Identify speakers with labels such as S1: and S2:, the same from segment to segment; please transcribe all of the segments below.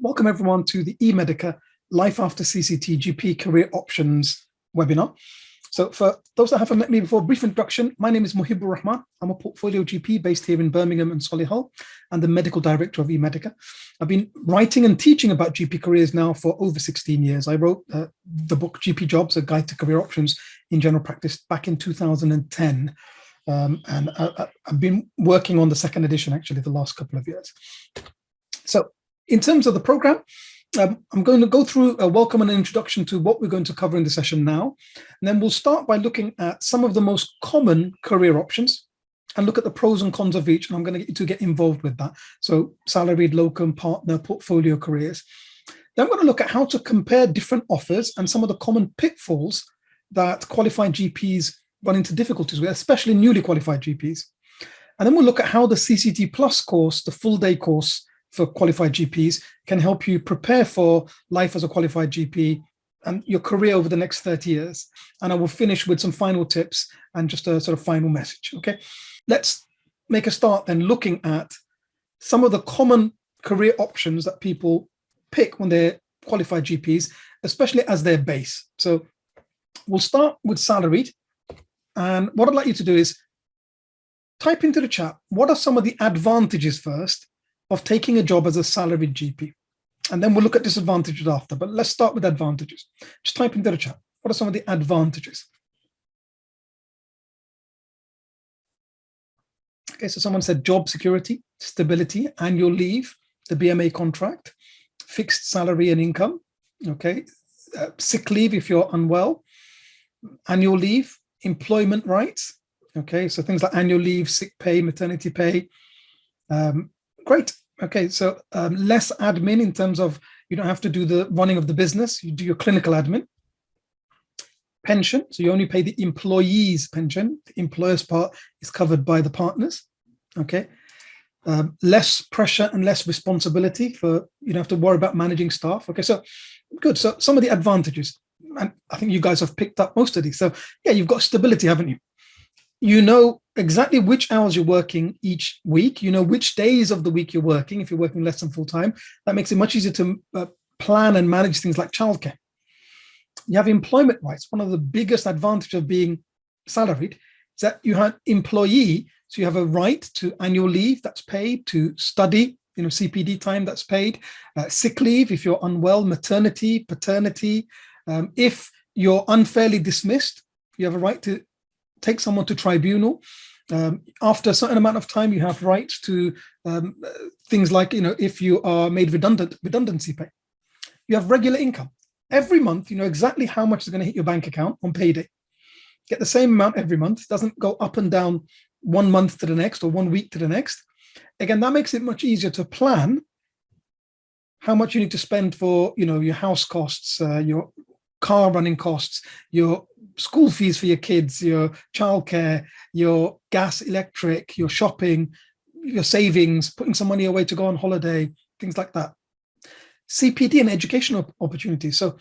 S1: Welcome everyone to the eMedica Life After CCT GP Career Options webinar. So for those that haven't met me before, brief introduction. My name is Muhibur Rahman. I'm a portfolio GP based here in Birmingham and Solihull and the medical director of eMedica. I've been writing and teaching about GP careers now for over 16 years. I wrote the book GP Jobs, A Guide to Career Options in General Practice back in 2010. And I've been working on the second edition actually the last couple of years. So in terms of the program, I'm going to go through a welcome and an introduction to what we're going to cover in the session now. And then we'll start by looking at some of the most common career options and look at the pros and cons of each. And I'm going to get you to get involved with that. So salaried, locum, partner, portfolio careers. Then I'm going to look at how to compare different offers and some of the common pitfalls that qualified GPs run into difficulties with, especially newly qualified GPs. And then we'll look at how the CCT Plus course, the full day course, for qualified GPs can help you prepare for life as a qualified GP and your career over the next 30 years. And I will finish with some final tips and just a sort of final message. Okay, let's make a start then looking at some of the common career options that people pick when they're qualified GPs, especially as their base. So we'll start with salaried. And what I'd like you to do is type into the chat, what are some of the advantages first of taking a job as a salaried GP? And then we'll look at disadvantages after, but let's start with advantages. Just type into the chat. What are some of the advantages? Okay, so someone said job security, stability, annual leave, the BMA contract, fixed salary and income, okay, sick leave if you're unwell, annual leave, employment rights, okay, so things like annual leave, sick pay, maternity pay, great. Okay, so less admin in terms of you don't have to do the running of the business, you do your clinical admin. Pension, so you only pay the employee's pension. The employer's part is covered by the partners. Okay, less pressure and less responsibility for, you don't have to worry about managing staff. Okay, so good. So some of the advantages, and I think you guys have picked up most of these. So yeah, you've got stability, haven't you? You know exactly which hours you're working each week. You know which days of the week you're working. If you're working less than full time, that makes it much easier to plan and manage things like childcare. You have employment rights. One of the biggest advantages of being salaried is that you have employee, so you have a right to annual leave that's paid, to study, CPD time that's paid, sick leave if you're unwell, maternity, paternity. If you're unfairly dismissed, you have a right to take someone to tribunal. After a certain amount of time, you have rights to things like, if you are made redundancy pay. You have regular income. Every month, you know exactly how much is going to hit your bank account on payday. Get the same amount every month. It doesn't go up and down 1 month to the next or 1 week to the next. Again, that makes it much easier to plan how much you need to spend for, your house costs, your car running costs, your school fees for your kids, your childcare, your gas, electric, your shopping, your savings, putting some money away to go on holiday, things like that. CPD and educational opportunities. So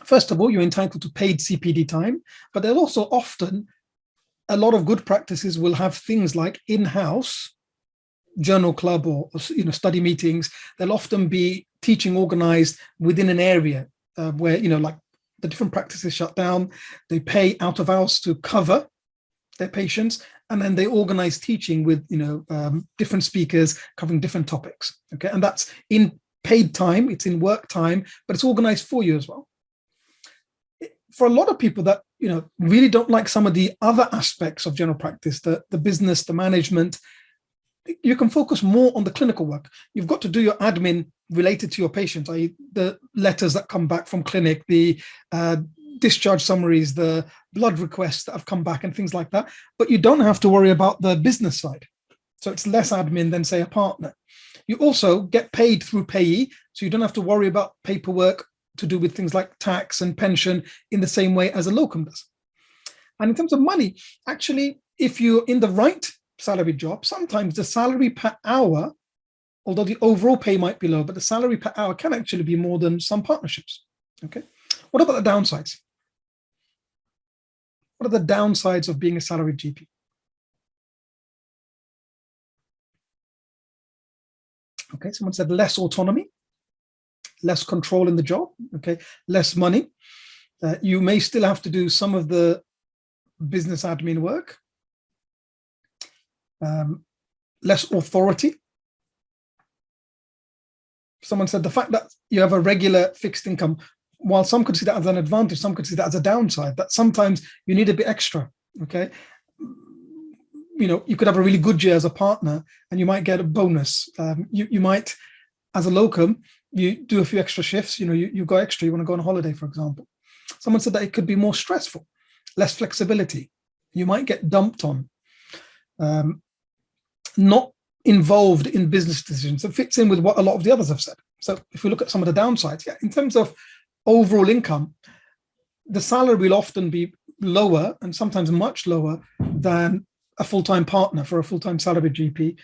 S1: first of all, you're entitled to paid CPD time, but there's also often a lot of good practices will have things like in-house journal club or study meetings. There'll often be teaching organized within an area where, like the different practices shut down, they pay out of hours to cover their patients, and then they organize teaching with, different speakers covering different topics. Okay, and that's in paid time, it's in work time, but it's organized for you as well. For a lot of people that, really don't like some of the other aspects of general practice, the business, the management, you can focus more on the clinical work. You've got to do your admin related to your patients, i.e. the letters that come back from clinic, the discharge summaries, the blood requests that have come back and things like that. But you don't have to worry about the business side. So it's less admin than, say, a partner. You also get paid through payee, so you don't have to worry about paperwork to do with things like tax and pension in the same way as a locum does. And in terms of money, actually, if you're in the right salary job, sometimes the salary per hour, although the overall pay might be low, but the salary per hour can actually be more than some partnerships. Okay. What about the downsides? What are the downsides of being a salaried GP? Okay, someone said less autonomy. less control in the job, okay, less money. You may still have to do some of the business admin work, less authority. Someone said the fact that you have a regular fixed income, while some could see that as an advantage, some could see that as a downside, that sometimes you need a bit extra, okay? You could have a really good year as a partner and you might get a bonus. You might, as a locum, you do a few extra shifts, you go extra, you want to go on a holiday, for example. Someone said that it could be more stressful, less flexibility. You might get dumped on, not involved in business decisions. It fits in with what a lot of the others have said. So if we look at some of the downsides, in terms of overall income, the salary will often be lower and sometimes much lower than a full-time partner for a full-time salaried GP,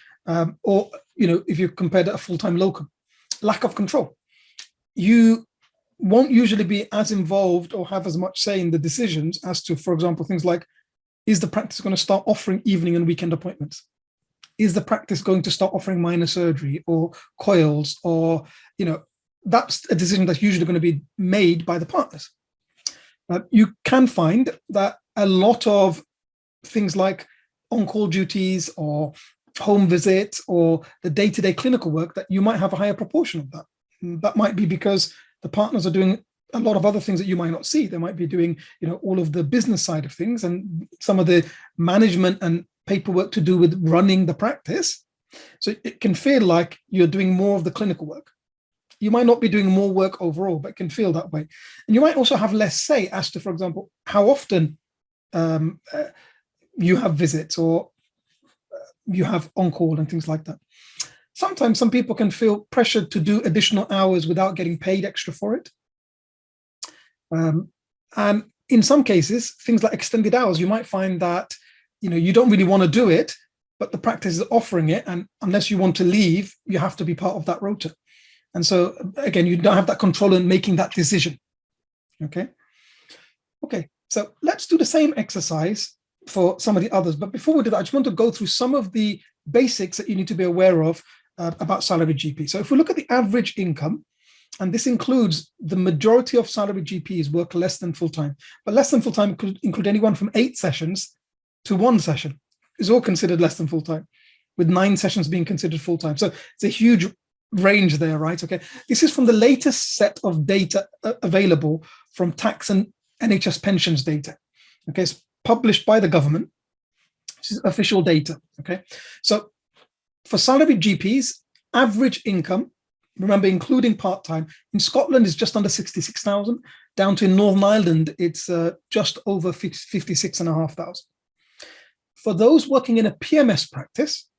S1: or if you compare to a full-time locum. Lack of control. You won't usually be as involved or have as much say in the decisions as to, for example, things like, is the practice going to start offering evening and weekend appointments? Is the practice going to start offering minor surgery or coils? Or, that's a decision that's usually going to be made by the partners. You can find that a lot of things like on-call duties or home visits or the day-to-day clinical work, that you might have a higher proportion of that. That might be because the partners are doing a lot of other things that you might not see. They might be doing, all of the business side of things and some of the management and paperwork to do with running the practice. So it can feel like you're doing more of the clinical work. You might not be doing more work overall, but it can feel that way. And you might also have less say as to, for example, how often you have visits or you have on-call and things like that. Sometimes some people can feel pressured to do additional hours without getting paid extra for it. And in some cases, things like extended hours, you might find that, you don't really want to do it, but the practice is offering it. And unless you want to leave, you have to be part of that rota. And so again, you don't have that control in making that decision. Okay. So let's do the same exercise for some of the others. But before we do that, I just want to go through some of the basics that you need to be aware of about salaried GP. So if we look at the average income, and this includes the majority of salaried GPs work less than full-time, but less than full-time could include anyone from 8 sessions to 1 session, is all considered less than full-time, with 9 sessions being considered full-time. So it's a huge range there, right? Okay. This is from the latest set of data available from tax and NHS pensions data. Okay. It's published by the government. This is official data. Okay. So for salaried GPs, average income, remember, including part-time, in Scotland is just under 66,000, down to in Northern Ireland, it's just over 56,500. For those working in a PMS practice,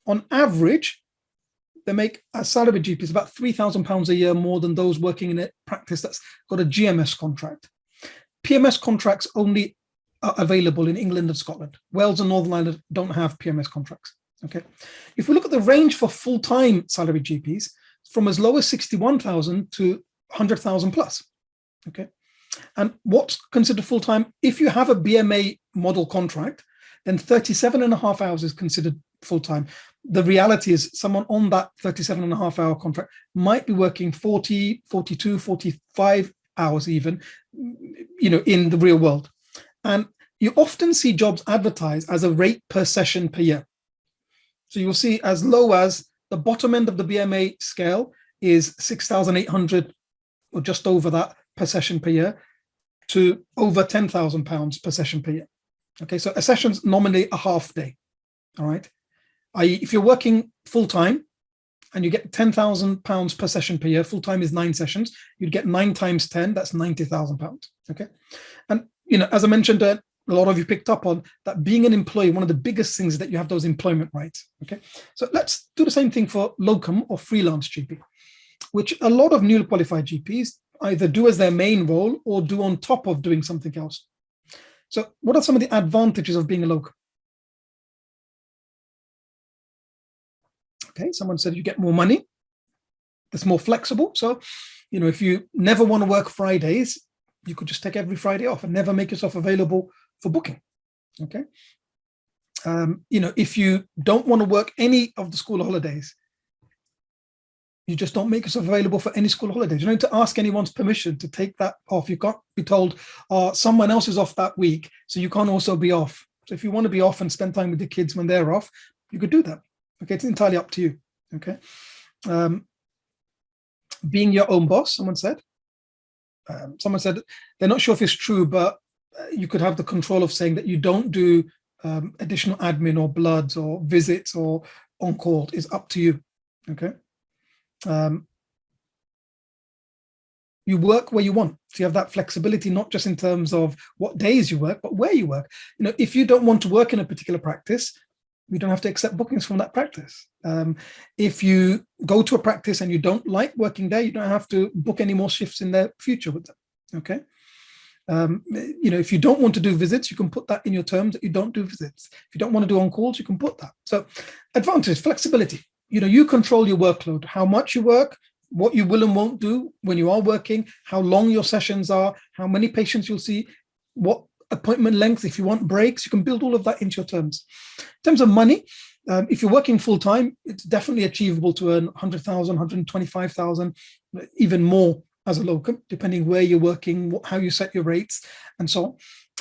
S1: on average, they make a salaried GP about £3,000 a year more than those working in a practice that's got a GMS contract. PMS contracts only are available in England and Scotland. Wales and Northern Ireland don't have PMS contracts. Okay. If we look at the range for full-time salaried GPs, from as low as 61,000 to 100,000 plus. Okay. And what's considered full-time? If you have a BMA model contract, then 37.5 hours is considered full-time. The reality is someone on that 37.5 hour contract might be working 40, 42, 45 hours even, in the real world. And you often see jobs advertised as a rate per session per year. So you'll see as low as the bottom end of the BMA scale is 6,800 or just over that per session per year, to over £10,000 per session per year. Okay, so a session's nominally a half day. All right. If you're working full time and you get £10,000 per session per year, full time is 9 sessions, you'd get 9 times 10, that's £90,000. Okay. And, as I mentioned, a lot of you picked up on that being an employee, one of the biggest things is that you have those employment rights. Okay. So let's do the same thing for locum or freelance GP, which a lot of newly qualified GPs either do as their main role or do on top of doing something else. So what are some of the advantages of being a locum? Okay, someone said you get more money. It's more flexible. So, if you never want to work Fridays, you could just take every Friday off and never make yourself available for booking. Okay. If you don't want to work any of the school holidays, You just don't make yourself available for any school holidays. You don't need to ask anyone's permission to take that off. You can't be told, someone else is off that week, so you can't also be off. So if you want to be off and spend time with the kids when they're off, you could do that. Okay, it's entirely up to you. Okay. Being your own boss, someone said. Someone said they're not sure if it's true, but you could have the control of saying that you don't do additional admin or bloods or visits or on call. Is up to you. Okay. You work where you want, so you have that flexibility, not just in terms of what days you work, but where you work. If you don't want to work in a particular practice, you don't have to accept bookings from that practice. If you go to a practice and you don't like working there, you don't have to book any more shifts in the future with them. Okay. If you don't want to do visits, you can put that in your terms that you don't do visits. If you don't want to do on calls, you can put that. So advantage, flexibility. You control your workload, how much you work, what you will and won't do when you are working, how long your sessions are, how many patients you'll see, what appointment length. If you want breaks, you can build all of that into your terms. In terms of money, if you're working full time, it's definitely achievable to earn 100,000, 125,000, even more as a locum, depending where you're working, how you set your rates, and so on.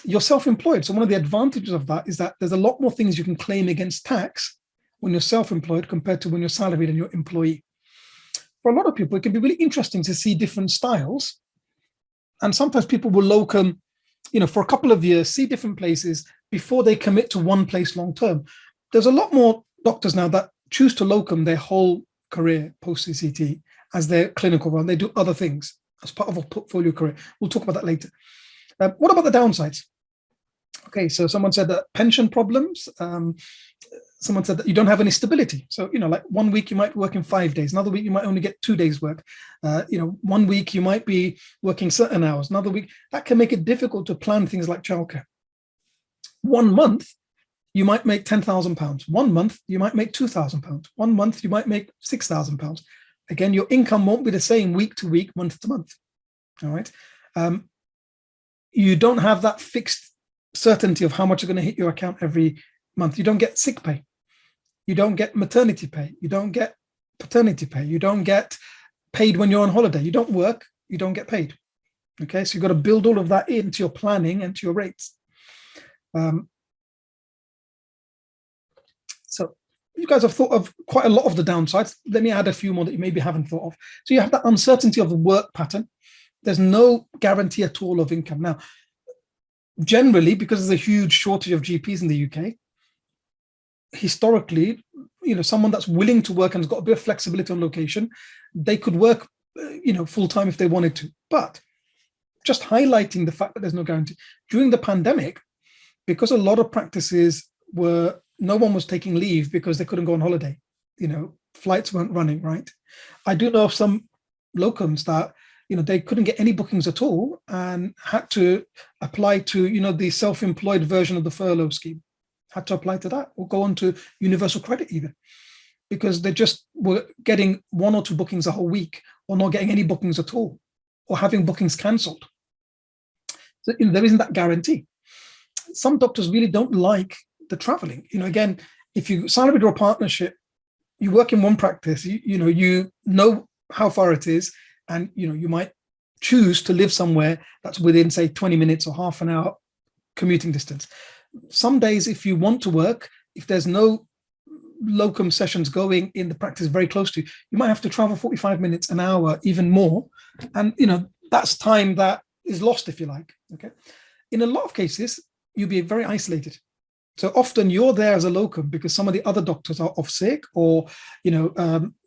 S1: You're self-employed. So one of the advantages of that is that there's a lot more things you can claim against tax when you're self-employed compared to when you're salaried and you're employee. For a lot of people, it can be really interesting to see different styles. And sometimes people will locum, for a couple of years, see different places before they commit to one place long-term. There's a lot more doctors now that choose to locum their whole career post-CCT as their clinical role. They do other things as part of a portfolio career. We'll talk about that later. What about the downsides? Okay, so someone said that pension problems. Someone said that you don't have any stability. So, like 1 week you might be working 5 days. Another week you might only get 2 days work. 1 week you might be working certain hours. Another week, that can make it difficult to plan things like childcare. 1 month, you might make £10,000. 1 month, you might make £2,000. 1 month, you might make £6,000. Again, your income won't be the same week to week, month to month. All right. You don't have that fixed certainty of how much you're going to hit your account every month. You don't get sick pay. You don't get maternity pay. You don't get paternity pay. You don't get paid when you're on holiday. You don't work, you don't get paid. Okay, so you've got to build all of that into your planning and to your rates. So you guys have thought of quite a lot of the downsides. Let me add a few more that you maybe haven't thought of. So you have that uncertainty of the work pattern. There's no guarantee at all of income. Now, generally, because there's a huge shortage of GPs in the UK, historically, someone that's willing to work and has got a bit of flexibility on location, they could work, full time if they wanted to. But just highlighting the fact that there's no guarantee. During the pandemic, because a lot of practices no one was taking leave because they couldn't go on holiday, flights weren't running, right? I do know of some locums that, they couldn't get any bookings at all and had to apply to, the self-employed version of the furlough scheme. Had to apply to that or go on to universal credit even, because they just were getting 1 or 2 bookings a whole week or not getting any bookings at all or having bookings cancelled. So there isn't that guarantee. Some doctors really don't like the traveling. Again, if you salaried or a partnership, you work in one practice, you know how far it is, and you might choose to live somewhere that's within, say, 20 minutes or half an hour commuting distance. Some days, if you want to work, if there's no locum sessions going in the practice very close to you, you might have to travel 45 minutes, an hour, even more. And, that's time that is lost, if you like. Okay. In a lot of cases, you'll be very isolated. So often you're there as a locum because some of the other doctors are off sick or,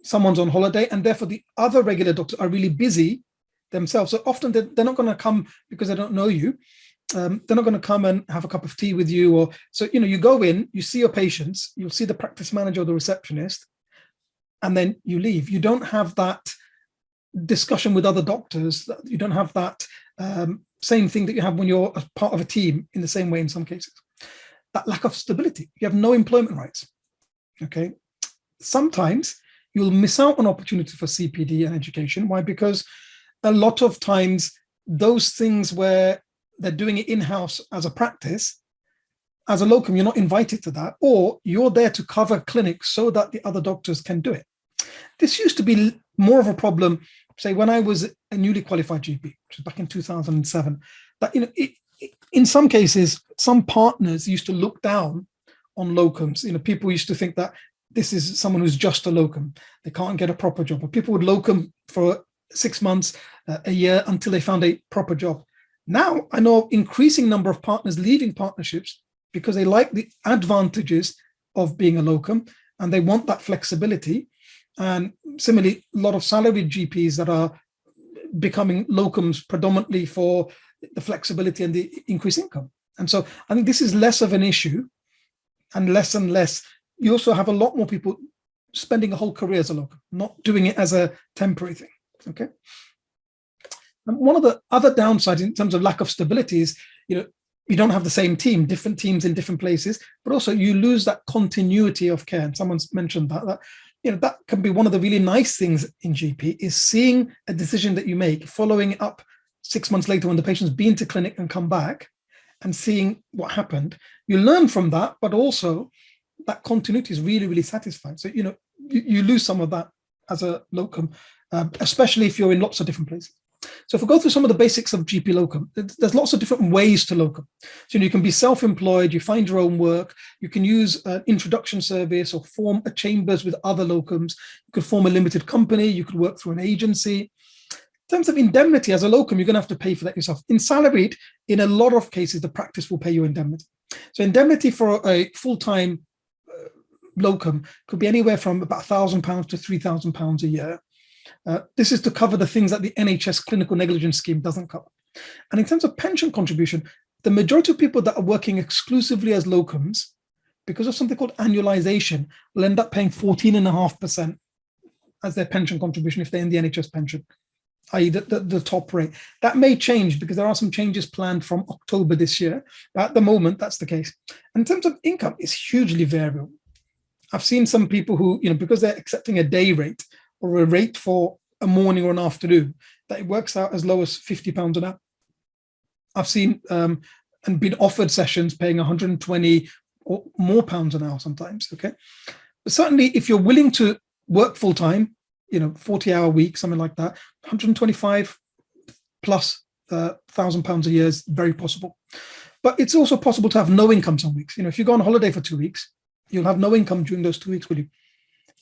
S1: someone's on holiday, and therefore the other regular doctors are really busy themselves. So often they're not going to come because they don't know you. They're not going to come and have a cup of tea with you. Or so, you go in, you see your patients, you'll see the practice manager or the receptionist, and then you leave. You don't have that discussion with other doctors. You don't have that same thing that you have when you're a part of a team in the same way in some cases. That lack of stability. You have no employment rights. Okay. Sometimes you'll miss out on opportunity for CPD and education. Why? Because a lot of times those things where they're doing it in-house as a practice, as a locum, you're not invited to that, or you're there to cover clinics so that the other doctors can do it. This used to be more of a problem, say, when I was a newly qualified GP, which was back in 2007, that, in some cases, some partners used to look down on locums. People used to think that this is someone who's just a locum. They can't get a proper job. But people would locum for 6 months, a year, until they found a proper job. Now, I know increasing number of partners leaving partnerships because they like the advantages of being a locum and they want that flexibility. And similarly, a lot of salaried GPs that are becoming locums predominantly for the flexibility and the increased income. And so I think this is less of an issue, and less. You also have a lot more people spending a whole career as a locum, not doing it as a temporary thing. Okay. And one of the other downsides in terms of lack of stability is, you don't have the same team, different teams in different places, but also you lose that continuity of care. And someone's mentioned that that can be one of the really nice things in GP, is seeing a decision that you make, following it up 6 months later when the patient's been to clinic and come back, and seeing what happened. You learn from that, but also that continuity is really, really satisfying. So, you lose some of that as a locum, especially if you're in lots of different places. So if we go through some of the basics of GP locum, there's lots of different ways to locum. So you can be self-employed, you find your own work, you can use an introduction service or form a chambers with other locums, you could form a limited company, you could work through an agency. In terms of indemnity as a locum, you're going to have to pay for that yourself. In salaried, in a lot of cases, the practice will pay you indemnity. So indemnity for a full-time locum could be anywhere from about £1,000 to £3,000 a year. This is to cover the things that the NHS clinical negligence scheme doesn't cover. And in terms of pension contribution, the majority of people that are working exclusively as locums, because of something called annualization, will end up paying 14.5% as their pension contribution if they're in the NHS pension, i.e. the top rate. That may change because there are some changes planned from October this year. But at the moment, that's the case. And in terms of income, it's hugely variable. I've seen some people who, because they're accepting a day rate or a rate for a morning or an afternoon, that it works out as low as £50 an hour. I've seen and been offered sessions paying 120 or more pounds an hour sometimes. Okay, but certainly if you're willing to work full time, 40-hour week, something like that, 125 plus £1,000 a year is very possible. But it's also possible to have no income some weeks. If you go on holiday for 2 weeks, you'll have no income during those 2 weeks, will you?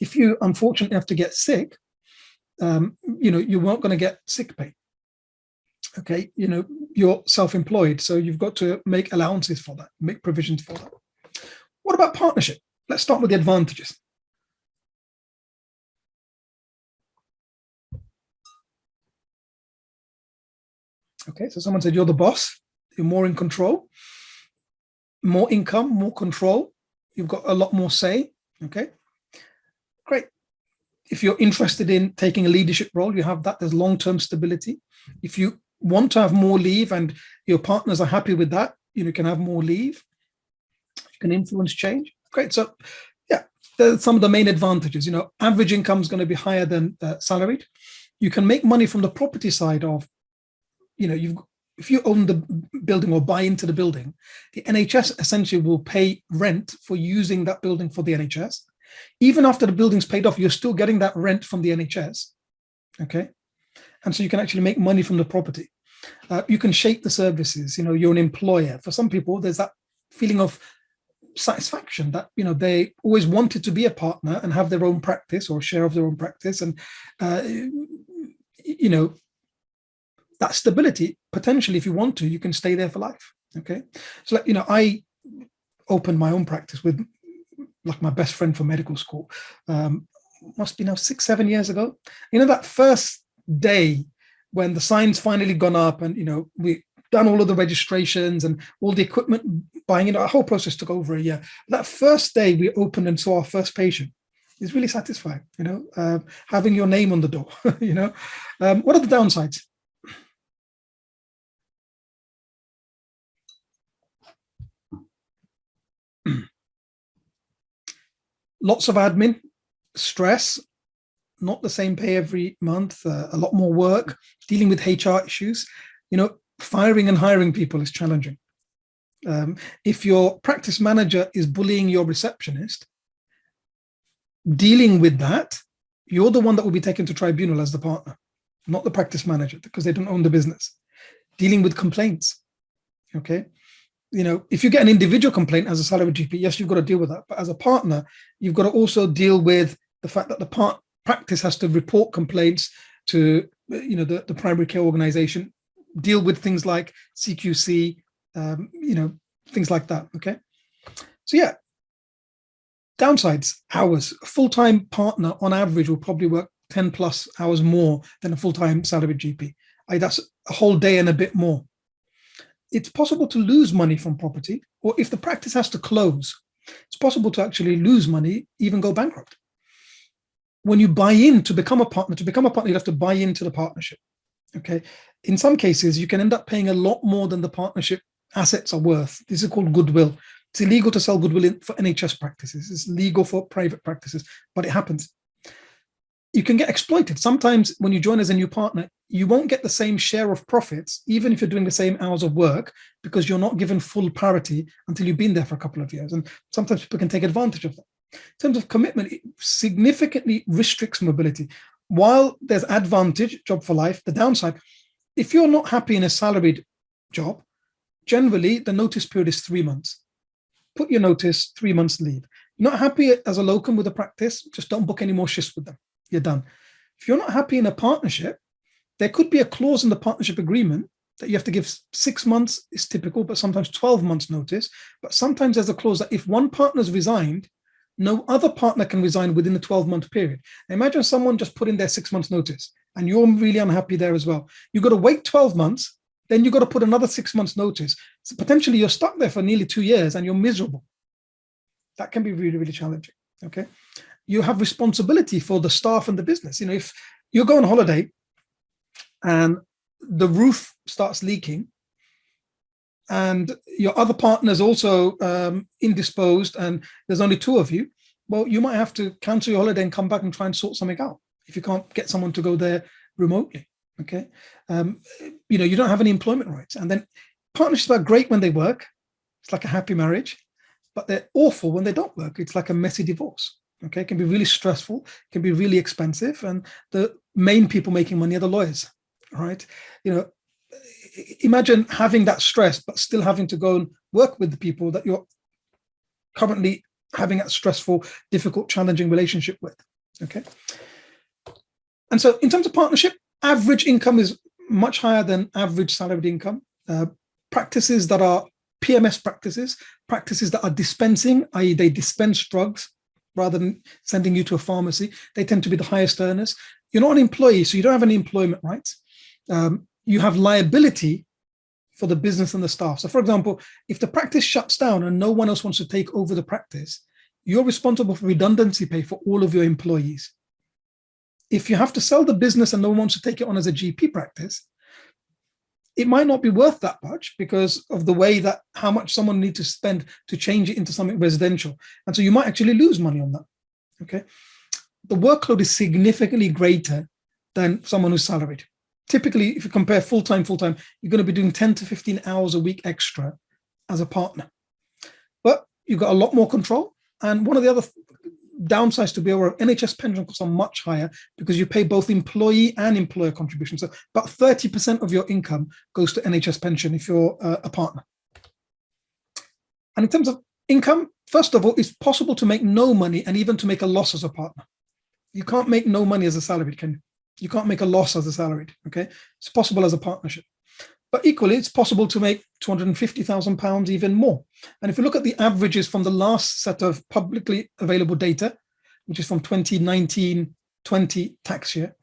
S1: If you unfortunately have to get sick, you weren't going to get sick pay. Okay, you're self-employed, so you've got to make allowances for that, make provisions for that. What about partnership? Let's start with the advantages. Okay, so someone said you're the boss, you're more in control, more income, more control, you've got a lot more say. Okay, great. If you're interested in taking a leadership role, you have that. There's long-term stability. If you want to have more leave and your partners are happy with that, you can have more leave. You can influence change. Great. So yeah, there's some of the main advantages. Average income is going to be higher than salaried. You can make money from the property side of, if you own the building or buy into the building, the NHS essentially will pay rent for using that building for the NHS. Even after the building's paid off, you're still getting that rent from the NHS. Okay. And so you can actually make money from the property. You can shape the services. You're an employer. For some people, there's that feeling of satisfaction that, they always wanted to be a partner and have their own practice or share of their own practice. And, that stability, potentially, if you want to, you can stay there for life. Okay. So, I opened my own practice with my best friend from medical school, must be now 6-7 years ago. That first day when the sign's finally gone up and, we done all of the registrations and all the equipment buying, our whole process took over a year. That first day we opened and saw our first patient is really satisfying, having your name on the door, What are the downsides? Lots of admin, stress, not the same pay every month, a lot more work, dealing with HR issues. Firing and hiring people is challenging. If your practice manager is bullying your receptionist, dealing with that You're the one that will be taken to tribunal as the partner, not the practice manager, because they don't own the business. Dealing with complaints, okay? If you get an individual complaint as a salaried GP, yes, you've got to deal with that. But as a partner, you've got to also deal with the fact that the practice has to report complaints to, the primary care organization, deal with things like CQC, things like that, okay? So yeah, downsides, hours. A full-time partner on average will probably work 10 plus hours more than a full-time salaried GP. That's a whole day and a bit more. It's possible to lose money from property, or if the practice has to close, it's possible to actually lose money, even go bankrupt. When you buy in to become a partner, you have to buy into the partnership, okay? In some cases, you can end up paying a lot more than the partnership assets are worth. This is called goodwill. It's illegal to sell goodwill for NHS practices. It's legal for private practices, but it happens. You can get exploited. Sometimes when you join as a new partner, you won't get the same share of profits, even if you're doing the same hours of work, because you're not given full parity until you've been there for a couple of years. And sometimes people can take advantage of that. In terms of commitment, it significantly restricts mobility. While there's advantage, job for life, the downside, if you're not happy in a salaried job, generally the notice period is 3 months. Put your notice, 3 months leave. You're not happy as a locum with a practice, just don't book any more shifts with them. You're done. If you're not happy in a partnership, there could be a clause in the partnership agreement that you have to give 6 months is typical, but sometimes 12 months notice. But sometimes there's a clause that if one partner's resigned, no other partner can resign within the 12-month period. Now imagine someone just put in their 6 months notice and you're really unhappy there as well. You've got to wait 12 months, then you've got to put another 6 months notice. So potentially you're stuck there for nearly 2 years and you're miserable. That can be really, really challenging, okay? You have responsibility for the staff and the business. If you go on holiday and the roof starts leaking and your other partner is also indisposed and there's only 2 of you, well, you might have to cancel your holiday and come back and try and sort something out if you can't get someone to go there remotely, okay? You don't have any employment rights. And then partnerships are great when they work. It's like a happy marriage, but they're awful when they don't work. It's like a messy divorce. Okay, it can be really stressful, can be really expensive, and the main people making money are the lawyers, right? Imagine having that stress, but still having to go and work with the people that you're currently having that stressful, difficult, challenging relationship with, okay? And so in terms of partnership, average income is much higher than average salaried income. Practices that are PMS practices that are dispensing, i.e. they dispense drugs, rather than sending you to a pharmacy, they tend to be the highest earners. You're not an employee, so you don't have any employment rights. You have liability for the business and the staff. So for example, if the practice shuts down and no one else wants to take over the practice, you're responsible for redundancy pay for all of your employees. If you have to sell the business and no one wants to take it on as a GP practice, it might not be worth that much because of the way that how much someone needs to spend to change it into something residential. And so you might actually lose money on that, okay? The workload is significantly greater than someone who's salaried. Typically, if you compare full-time, you're going to be doing 10 to 15 hours a week extra as a partner. But you've got a lot more control. And one of the other downsides to be aware of, NHS pension costs are much higher because you pay both employee and employer contributions. So about 30% of your income goes to NHS pension if you're a partner. And in terms of income, first of all, it's possible to make no money and even to make a loss as a partner. You can't make no money as a salaried, can you? You can't make a loss as a salaried, okay? It's possible as a partnership. But equally, it's possible to make £250,000, even more. And if you look at the averages from the last set of publicly available data, which is from 2019-20 tax year,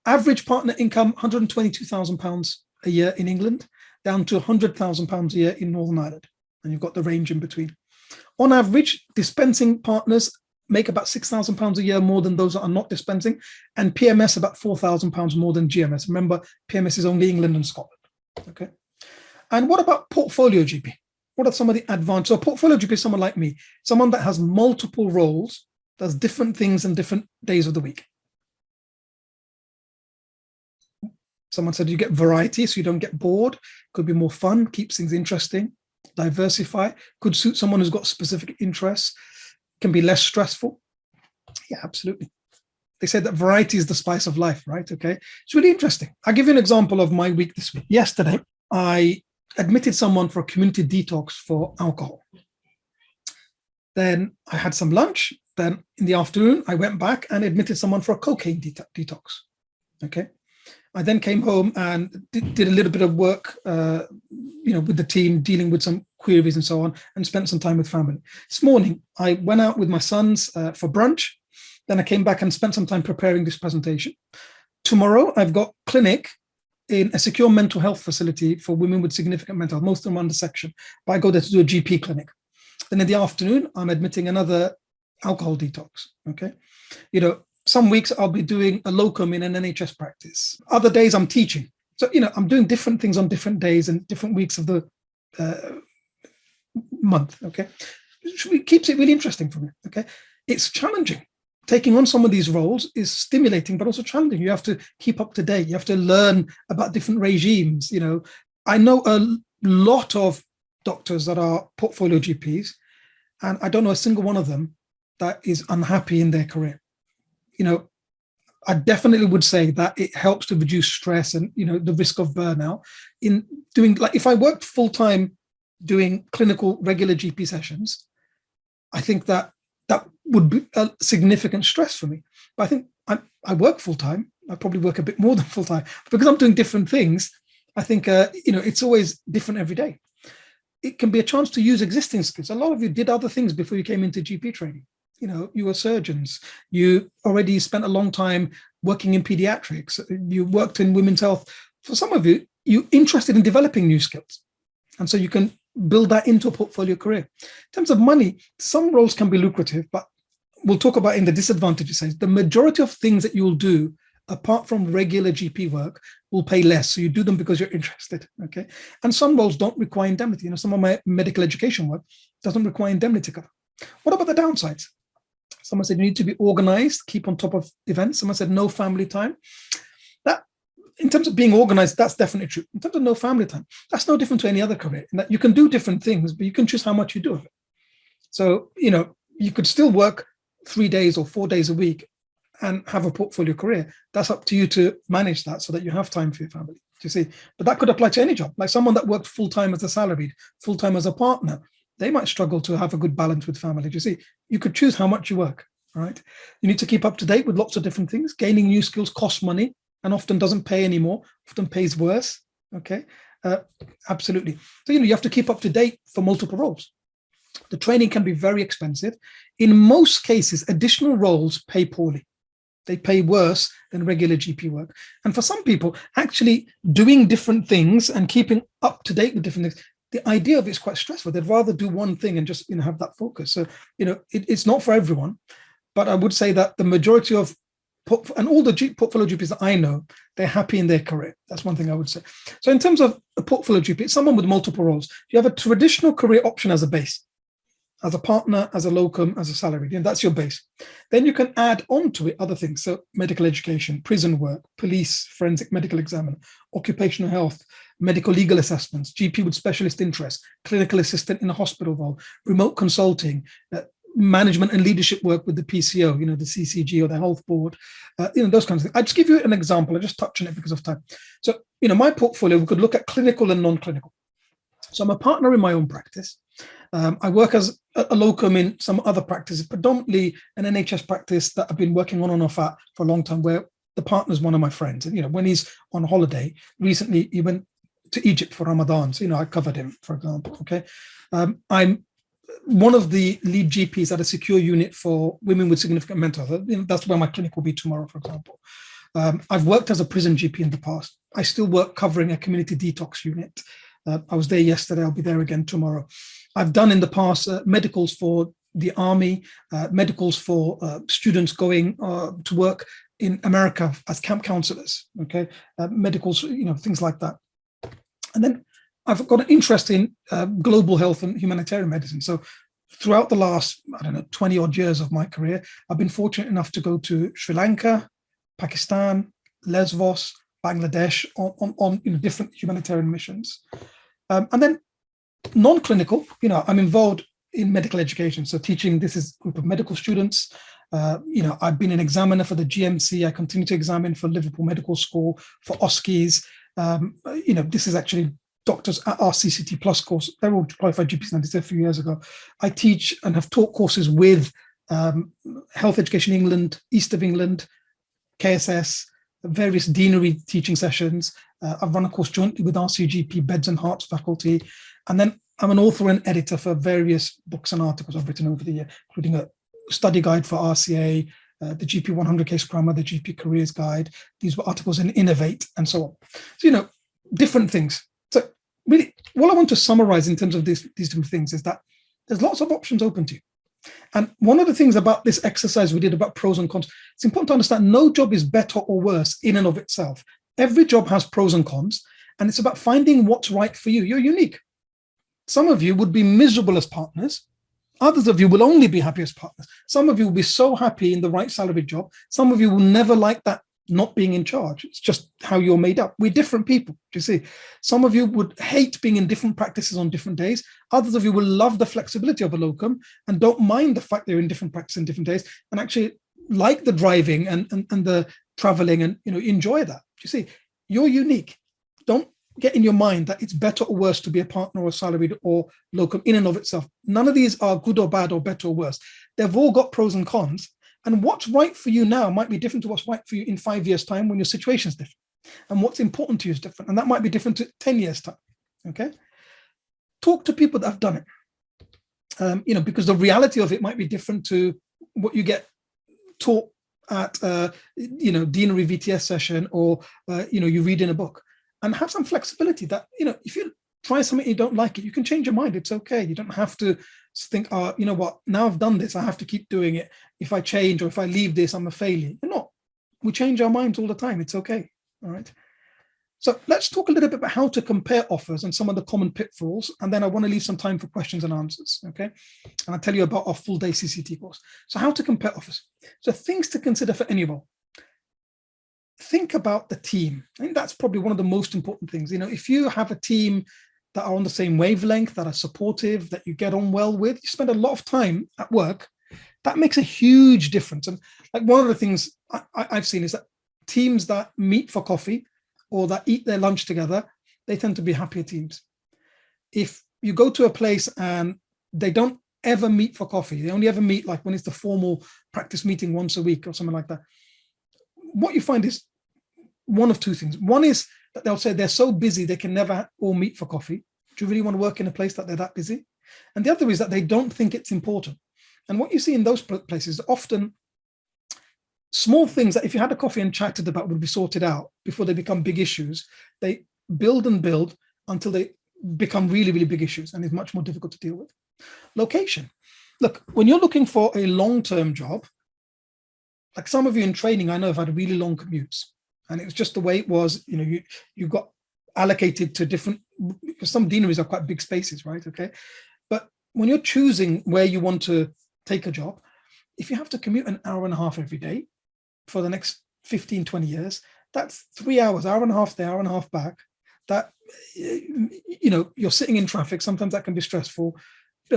S1: average partner income, £122,000 a year in England, down to £100,000 a year in Northern Ireland. And you've got the range in between. On average, dispensing partners make about £6,000 a year more than those that are not dispensing, and PMS about £4,000 more than GMS. Remember, PMS is only England and Scotland. Okay. And what about portfolio GP? What are some of the advantages? So portfolio GP is someone like me, someone that has multiple roles, does different things in different days of the week. Someone said you get variety, so you don't get bored. Could be more fun, keeps things interesting, diversify, could suit someone who's got specific interests, can be less stressful. Yeah, absolutely. they said that variety is the spice of life, right? Okay. It's really interesting. I'll give you an example of my week this week. Yesterday, I admitted someone for a community detox for alcohol. Then I had some lunch. Then in the afternoon, I went back and admitted someone for a cocaine detox. Okay. I then came home and did a little bit of work, with the team, dealing with some queries and so on, and spent some time with family. This morning, I went out with my sons for brunch. Then I came back and spent some time preparing this presentation. Tomorrow, I've got clinic in a secure mental health facility for women with significant mental health. Most of them are under section, but I go there to do a GP clinic. Then in the afternoon, I'm admitting another alcohol detox. Okay. Some weeks I'll be doing a locum in an NHS practice. Other days I'm teaching. So, I'm doing different things on different days and different weeks of the month. Okay. Which keeps it really interesting for me. Okay. It's challenging. Taking on some of these roles is stimulating, but also challenging. You have to keep up to date. You have to learn about different regimes. I know a lot of doctors that are portfolio GPs, and I don't know a single one of them that is unhappy in their career. I definitely would say that it helps to reduce stress and, the risk of burnout in doing, like, if I worked full time doing clinical regular GP sessions, I think that would be a significant stress for me. But I think I work full time. I probably work a bit more than full time because I'm doing different things. I think, it's always different every day. It can be a chance to use existing skills. A lot of you did other things before you came into GP training. You were surgeons. You already spent a long time working in pediatrics. You worked in women's health. For some of you, you're interested in developing new skills. And so you can build that into a portfolio career. In terms of money, some roles can be lucrative, but we'll talk about in the disadvantages. The majority of things that you'll do, apart from regular GP work, will pay less. So you do them because you're interested. Okay. And some roles don't require indemnity. Some of my medical education work doesn't require indemnity cover. What about the downsides? Someone said you need to be organized, keep on top of events. Someone said no family time. That, in terms of being organized, that's definitely true. In terms of no family time, that's no different to any other career. In that you can do different things, but you can choose how much you do of it. So, you could still work 3 days or 4 days a week and have a portfolio career. That's up to you to manage that so that you have time for your family. Do you see? But that could apply to any job. Like someone that worked full-time as a salaried, full-time as a partner, they might struggle to have a good balance with family. Do you see? You could choose how much you work, right? You need to keep up to date with lots of different things. Gaining new skills costs money and often doesn't pay anymore, often pays worse, okay? Absolutely. So, you have to keep up to date for multiple roles. The training can be very expensive. In most cases, additional roles pay poorly. They pay worse than regular GP work. And for some people, actually doing different things and keeping up to date with different things, the idea of it is quite stressful. They'd rather do one thing and just have that focus. So it's not for everyone, but I would say that the majority of and all the portfolio GPs that I know, they're happy in their career. That's one thing I would say. So in terms of a portfolio GP, it's someone with multiple roles. You have a traditional career option as a base, as a partner, as a locum, as a salaried, and that's your base. Then you can add on to it other things. So medical education, prison work, police, forensic medical examiner, occupational health, medical legal assessments, GP with specialist interest, clinical assistant in a hospital role, remote consulting, management and leadership work with the PCO, the CCG or the health board, those kinds of things. I'll just give you an example. I just touch on it because of time. So, my portfolio, we could look at clinical and non-clinical. So I'm a partner in my own practice. I work as a locum in some other practices, predominantly an NHS practice that I've been working on and off at for a long time, where the partner is one of my friends. And, when he's on holiday, recently he went to Egypt for Ramadan. So, I covered him, for example. Okay. I'm one of the lead GPs at a secure unit for women with significant mental health. That's where my clinic will be tomorrow, for example. I've worked as a prison GP in the past. I still work covering a community detox unit. I was there yesterday. I'll be there again tomorrow. I've done in the past medicals for the army, medicals for students going to work in America as camp counselors, okay? Medicals, things like that. And then I've got an interest in global health and humanitarian medicine. So throughout the last, 20 odd years of my career, I've been fortunate enough to go to Sri Lanka, Pakistan, Lesbos, Bangladesh on different humanitarian missions. And then non-clinical, I'm involved in medical education. So teaching, this is a group of medical students. I've been an examiner for the GMC. I continue to examine for Liverpool Medical School, for OSCEs. This is actually doctors at our CCT Plus course. They're all qualified GPs now. This is a few years ago. I teach and have taught courses with Health Education England, East of England, KSS, various deanery teaching sessions. I've run a course jointly with RCGP, Beds and Hearts faculty. And then I'm an author and editor for various books and articles I've written over the year, including a study guide for RCA, the GP 100 case grammar, the GP careers guide. These were articles in Innovate and so on. So, different things. So really, what I want to summarize in terms of these different things is that there's lots of options open to you. And one of the things about this exercise we did about pros and cons, it's important to understand no job is better or worse in and of itself. Every job has pros and cons, and it's about finding what's right for you. You're unique. Some of you would be miserable as partners. Others of you will only be happy as partners. Some of you will be so happy in the right salaried job. Some of you will never like that not being in charge. It's just how you're made up. We're different people, do you see? Some of you would hate being in different practices on different days. Others of you will love the flexibility of a locum and don't mind the fact they're in different practices on different days and actually like the driving and the traveling and enjoy that. Do you see? You're unique. Don't get in your mind that it's better or worse to be a partner or salaried or locum in and of itself. None of these are good or bad or better or worse. They've all got pros and cons. And what's right for you now might be different to what's right for you in 5 years' time when your situation is different. And what's important to you is different. And that might be different to 10 years' time. Okay? Talk to people that have done it. Because the reality of it might be different to what you get taught at, deanery VTS session or, you read in a book. And have some flexibility that, if you try something you don't like it, you can change your mind. It's okay. You don't have to think, you know what, now I've done this, I have to keep doing it. If I change or if I leave this, I'm a failure. You're not. We change our minds all the time. It's okay. All right. So let's talk a little bit about how to compare offers and some of the common pitfalls. And then I want to leave some time for questions and answers. Okay. And I'll tell you about our full day CCT course. So how to compare offers. So things to consider for any role. Think about the team. I think that's probably one of the most important things. If you have a team that are on the same wavelength, that are supportive, that you get on well with, you spend a lot of time at work, that makes a huge difference. And like one of the things I've seen is that teams that meet for coffee or that eat their lunch together, they tend to be happier teams. If you go to a place and they don't ever meet for coffee, they only ever meet like when it's the formal practice meeting once a week or something like that, what you find is one of two things. One is that they'll say they're so busy they can never all meet for coffee. Do you really want to work in a place that they're that busy? And the other is that they don't think it's important. And what you see in those places, often small things that if you had a coffee and chatted about would be sorted out before they become big issues. They build and build until they become really, really big issues and it's much more difficult to deal with. Location. Look, when you're looking for a long-term job, like some of you in training, I know have had really long commutes, and it was just the way it was. You got allocated to different, because some deaneries are quite big spaces, right? Okay, but when you're choosing where you want to take a job, if you have to commute an hour and a half every day for the next 15, 20 years, that's 3 hours, hour and a half there, hour and a half back. That you're sitting in traffic. Sometimes that can be stressful.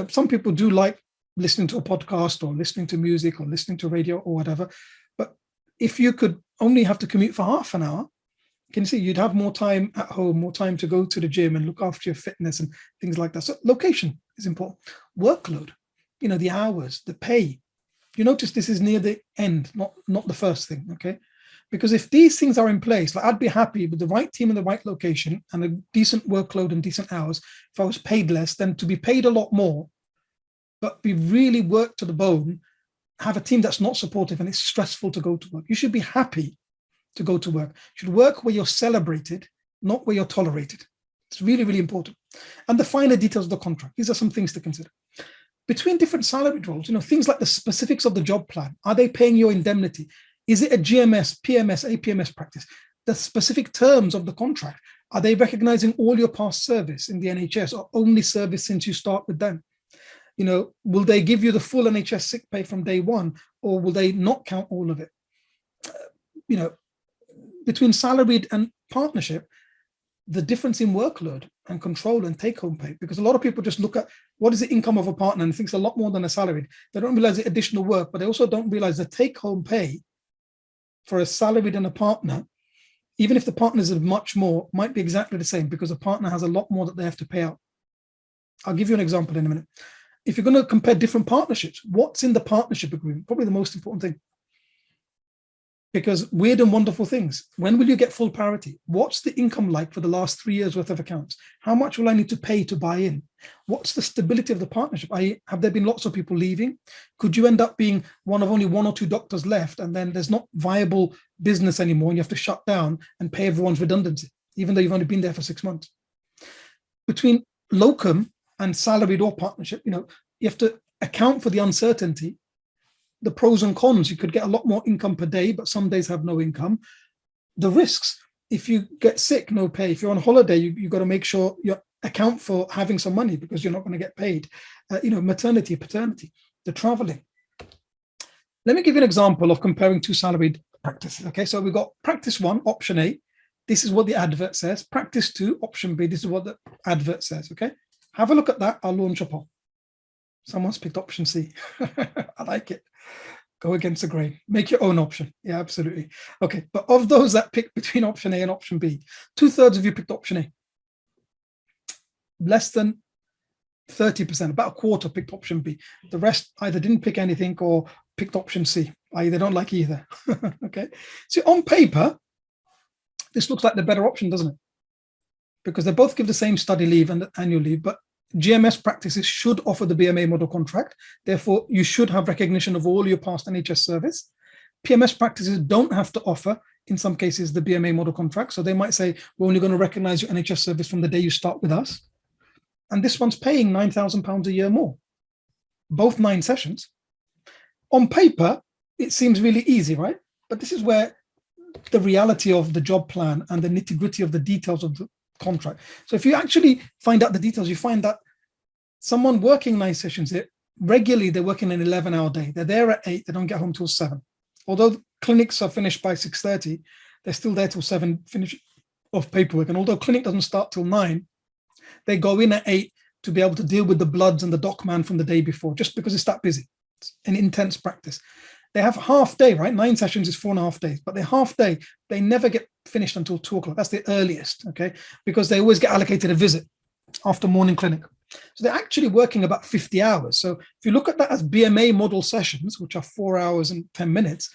S1: Some people do like listening to a podcast or listening to music or listening to radio or whatever. But if you could only have to commute for half an hour, can you see you'd have more time at home, more time to go to the gym and look after your fitness and things like that. So location is important. Workload, the hours, the pay. You notice this is near the end, not the first thing, okay? Because if these things are in place, like I'd be happy with the right team in the right location and a decent workload and decent hours if I was paid less than to be paid a lot more, but be really worked to the bone, have a team that's not supportive and it's stressful to go to work. You should be happy to go to work. You should work where you're celebrated, not where you're tolerated. It's really, really important. And the finer details of the contract. These are some things to consider. Between different salaried roles, things like the specifics of the job plan. Are they paying your indemnity? Is it a GMS, PMS, APMS practice? The specific terms of the contract. Are they recognizing all your past service in the NHS or only service since you start with them? Will they give you the full NHS sick pay from day one, or will they not count all of it? Between salaried and partnership, the difference in workload and control and take-home pay, because a lot of people just look at what is the income of a partner and thinks a lot more than a salaried. They don't realize the additional work, but they also don't realize the take-home pay for a salaried and a partner, even if the partners are much more, might be exactly the same, because a partner has a lot more that they have to pay out. I'll give you an example in a minute. If you're going to compare different partnerships, what's in the partnership agreement? Probably the most important thing. Because weird and wonderful things. When will you get full parity? What's the income like for the last 3 years worth of accounts? How much will I need to pay to buy in? What's the stability of the partnership? Have there been lots of people leaving? Could you end up being one of only 1 or 2 doctors left, and then there's not viable business anymore and you have to shut down and pay everyone's redundancy, even though you've only been there for 6 months? Between locum and salaried or partnership, you have to account for the uncertainty, the pros and cons. You could get a lot more income per day, but some days have no income. The risks, if you get sick, no pay. If you're on holiday, you've got to make sure you account for having some money because you're not going to get paid. Maternity, paternity, the traveling. Let me give you an example of comparing 2 salaried practices. Okay, so we've got practice 1, option A. This is what the advert says. Practice 2, option B. This is what the advert says. Okay, have a look at that. I'll launch a poll. Someone's picked option C. I like it. Go against the grain. Make your own option. Yeah, absolutely. Okay, but of those that picked between option A and option B, 2/3 of you picked option A. Less than 30%, about a quarter picked option B. The rest either didn't pick anything or picked option C, i.e. they don't like either. Okay, so on paper, this looks like the better option, doesn't it? Because they both give the same study leave and annual leave, but GMS practices should offer the BMA model contract. Therefore, you should have recognition of all your past NHS service. PMS practices don't have to offer, in some cases, the BMA model contract. So they might say, we're only going to recognize your NHS service from the day you start with us. And this one's paying £9,000 a year more, both 9 sessions. On paper, it seems really easy, right? But this is where the reality of the job plan and the nitty-gritty of the details of the contract. So if you actually find out the details, you find that someone working 9 sessions, regularly they're working an 11-hour day. They're there at 8, they don't get home till 7. Although clinics are finished by 6:30, they're still there till 7, finish off paperwork. And although clinic doesn't start till 9, they go in at 8 to be able to deal with the bloods and the doc man from the day before, just because it's that busy. It's an intense practice. They have half day, right? 9 sessions is 4.5 days, but they're half day. They never get finished until 2 o'clock. That's the earliest, okay? Because they always get allocated a visit after morning clinic. So they're actually working about 50 hours. So if you look at that as BMA model sessions, which are 4 hours and 10 minutes,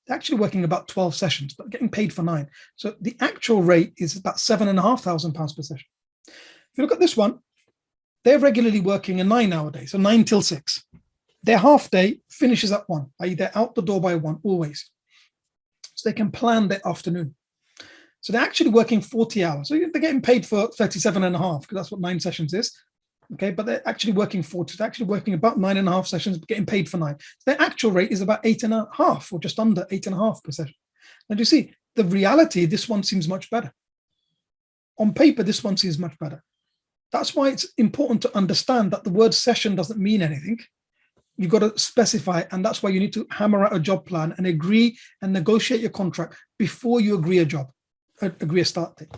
S1: they're actually working about 12 sessions, but getting paid for 9. So the actual rate is about £7,500 per session. If you look at this one, they're regularly working a 9-hour day, so 9 till 6. Their half day finishes at 1, i.e. they're out the door by 1, always. So they can plan their afternoon. So they're actually working 40 hours. So they're getting paid for 37.5, because that's what 9 sessions is. Okay, but they're actually working 40. They're actually working about 9.5 sessions, but getting paid for 9. So their actual rate is about 8.5, or just under 8.5 per session. And you see, the reality, this one seems much better. On paper, this one seems much better. That's why it's important to understand that the word session doesn't mean anything. You've got to specify, and that's why you need to hammer out a job plan and agree and negotiate your contract before you agree a start date.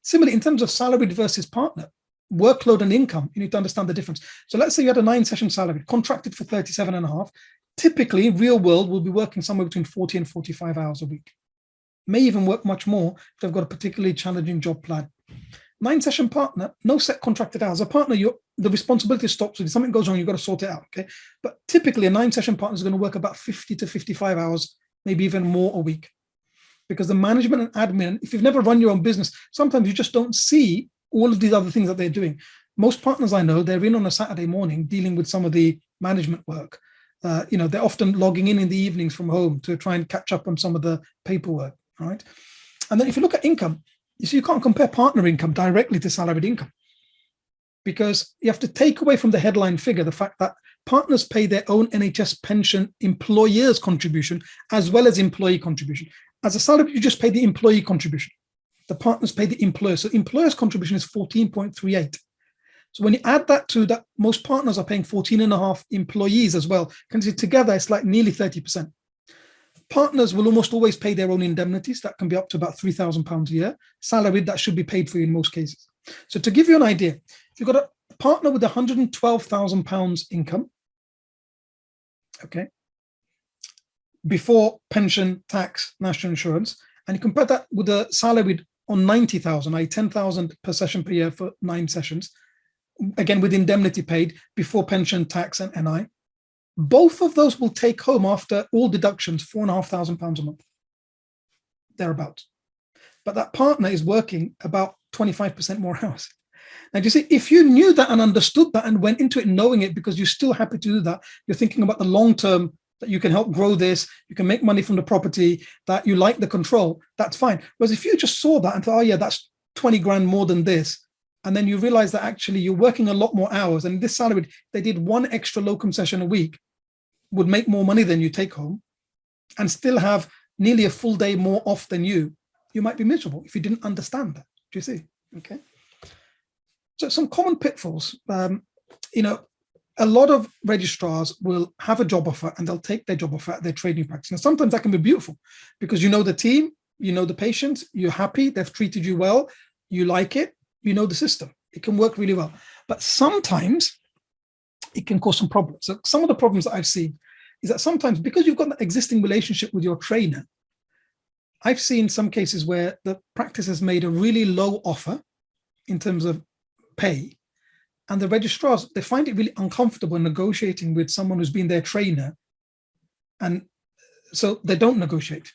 S1: Similarly, in terms of salaried versus partner, workload and income, you need to understand the difference. So let's say you had a 9-session salary, contracted for 37.5. Typically, real world will be working somewhere between 40 and 45 hours a week. May even work much more if they've got a particularly challenging job plan. 9-session partner, no set contracted hours. A partner, the responsibility stops with you. Something goes wrong, you've got to sort it out, okay? But typically a 9-session partner is going to work about 50 to 55 hours, maybe even more a week. Because the management and admin, if you've never run your own business, sometimes you just don't see all of these other things that they're doing. Most partners I know, they're in on a Saturday morning dealing with some of the management work. They're often logging in the evenings from home to try and catch up on some of the paperwork, right? And then if you look at income, you see, you can't compare partner income directly to salaried income, because you have to take away from the headline figure the fact that partners pay their own NHS pension employer's contribution as well as employee contribution. As a salary, you just pay the employee contribution. The partners pay the employer. So employer's contribution is 14.38. So when you add that to that, most partners are paying 14.5 employees as well. Can you see together, it's like nearly 30%. Partners will almost always pay their own indemnities. That can be up to about £3,000 a year. Salaried, that should be paid for you in most cases. So to give you an idea, if you've got a partner with £112,000 income, okay, before pension, tax, national insurance, and you compare that with a salaried on 90,000, i.e. 10,000 per session per year for 9 sessions, again with indemnity paid before pension, tax, and NI, both of those will take home after all deductions £4,500 a month, thereabouts. But that partner is working about 25% more hours. Now, do you see, if you knew that and understood that and went into it knowing it, because you're still happy to do that, you're thinking about the long term, that you can help grow this, you can make money from the property, that you like the control, that's fine. Whereas if you just saw that and thought, oh yeah, that's 20 grand more than this, and then you realize that actually you're working a lot more hours, and this salary, they did 1 extra locum session a week, would make more money than you take home, and still have nearly a full day more off than you might be miserable if you didn't understand that. Do you see? Okay. So some common pitfalls. A lot of registrars will have a job offer and they'll take their job offer at their training practice. And sometimes that can be beautiful because you know the team, you know the patients, you're happy, they've treated you well, you like it, you know the system. It can work really well. But sometimes it can cause some problems. So some of the problems that I've seen is that sometimes because you've got an existing relationship with your trainer, I've seen some cases where the practice has made a really low offer in terms of pay, and the registrars, they find it really uncomfortable negotiating with someone who's been their trainer, and so they don't negotiate,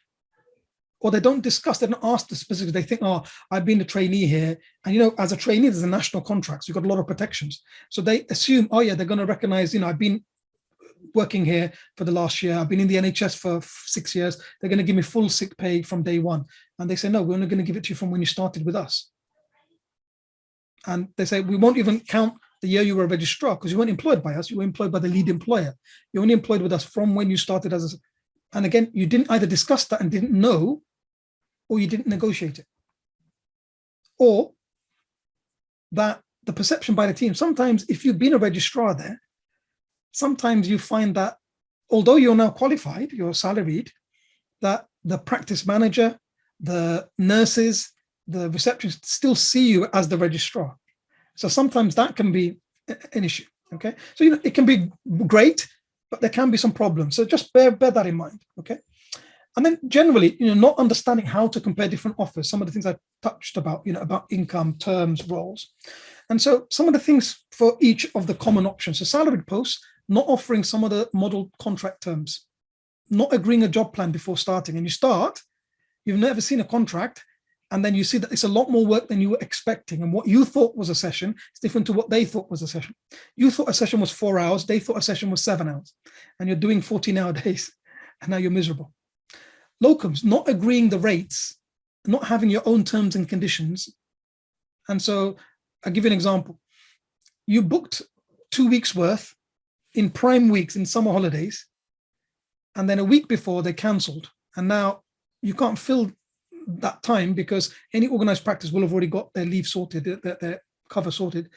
S1: or they don't discuss, they don't ask the specifics. They think, oh, I've been a trainee here, and as a trainee, there's a national contract, so you've got a lot of protections. So they assume, oh yeah, they're going to recognize, I've been working here for the last year, I've been in the NHS for 6 years, they're going to give me full sick pay from day one. And they say, no, we're only going to give it to you from when you started with us. And they say, we won't even count the year you were a registrar because you weren't employed by us, you were employed by the lead employer. You're only employed with us from when you started as a, and again, you didn't either discuss that and didn't know, or you didn't negotiate it. Or that the perception by the team, sometimes if you've been a registrar there, sometimes you find that although you're now qualified, you're salaried, that the practice manager, the nurses, the receptionists still see you as the registrar. So sometimes that can be an issue, okay? So, it can be great, but there can be some problems. So just bear that in mind, okay? And then generally, not understanding how to compare different offers, some of the things I touched about, about income, terms, roles. And so some of the things for each of the common options. So salaried posts, not offering some of the model contract terms, not agreeing a job plan before starting. And you start, you've never seen a contract, and then you see that it's a lot more work than you were expecting. And what you thought was a session is different to what they thought was a session. You thought a session was 4 hours, they thought a session was 7 hours, and you're doing 14-hour days, and now you're miserable. Locums, not agreeing the rates, not having your own terms and conditions. And so I'll give you an example. You booked 2 weeks worth in prime weeks in summer holidays, and then a week before they cancelled. And now you can't fill that time because any organized practice will have already got their leave sorted, their cover sorted.